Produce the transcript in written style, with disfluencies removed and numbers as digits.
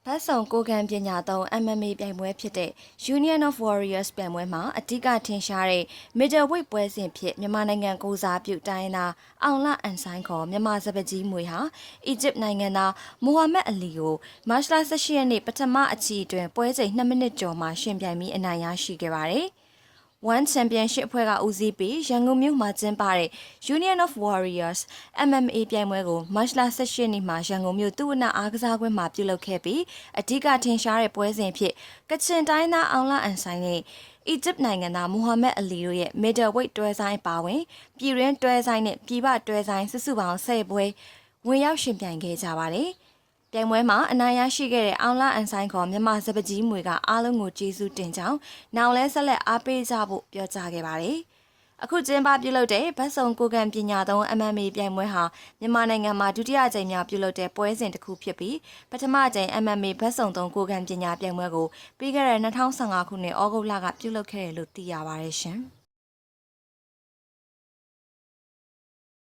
ဘတ်ဆောင်ကိုကန်ပညာသုံး MMA ပြိုင်ပွဲဖြစ်တဲ့ Union of Warriors ပြိုင်ပွဲမှာအဓိကထင်ရှားတဲ့ Middleweight ပွဲစဉ်ဖြစ်မြန်မာနိုင်ငံကိုစားပြုတိုင်းသားအောင်လအန်ဆိုင်ခေါ်မြန်မာစပကြီးမွေဟာအီဂျစ်နိုင်ငံသားမိုဟာမက်အလီကိုမတ်လ18ရက်နေ့ပထမအချီအတွင်းပွဲချိန်2မိနစ်ကျော်မှာရှင်ပြိုင်ပြီးအနိုင်ရရှိခဲ့ပါတယ်။ One Championship အဖွဲ့ကဦးစီးပြီးရန်ကုန်မြို့မှာကျင်းပတဲ့ Union of Warriors MMA ပြိုင်ပွဲကိုမတ်လ18ရက်နေ့မှာရန်ကုန်မြို့သူဝနအားကစားကွင်းမှာပြုလုပ်ခဲ့ပြီးအဓိကထင်ရှားတဲ့ပွဲစဉ်ဖြစ်ကချင်တိုင်းသားအောင်လအန်ဆိုင်နဲ့အီဂျစ်နိုင်ငံသားမိုဟာမက်အလီတို့ရဲ့ Middleweight တွဲဆိုင်ပါဝင်ပြည်ရင်းတွဲဆိုင်နဲ့ပြည်ပတွဲဆိုင်စုစုပေါင်း10ပွဲဝင်ရောက်ရှင်ပြိုင်ခဲ့ကြပါတယ်။ပြိုင်ပွဲမှာအနိုင်ရရှိခဲ့တဲ့အောင်လအန်ဆိုင်ခေါ်မြန်မာစပကြီးမွေကအားလုံးကိုကျေးဇူးတင်ကြောင်းနောက်လဲဆက်လက်အားပေးကြဖို့ပြောကြားခဲ့ပါတယ်။အခုကျင်းပပြုလုပ်တဲ့ဘတ်ဆောင်ကိုကန်ပညာသုံး MMA ပြိုင်ပွဲဟာမြန်မာနိုင်ငံမှာဒုတိယကြိမ်မြောက်ပြုလုပ်တဲ့ပွဲစဉ်တစ်ခုဖြစ်ပြီးပထမကြိမ် MMA ဘတ်ဆောင်သုံးကိုကန်ပညာပြိုင်ပွဲကိုပြီးခဲ့တဲ့2015ခုနှစ်ဩဂုတ်လကပြုလုပ်ခဲ့တယ်လို့သိရပါတယ်ရှင်။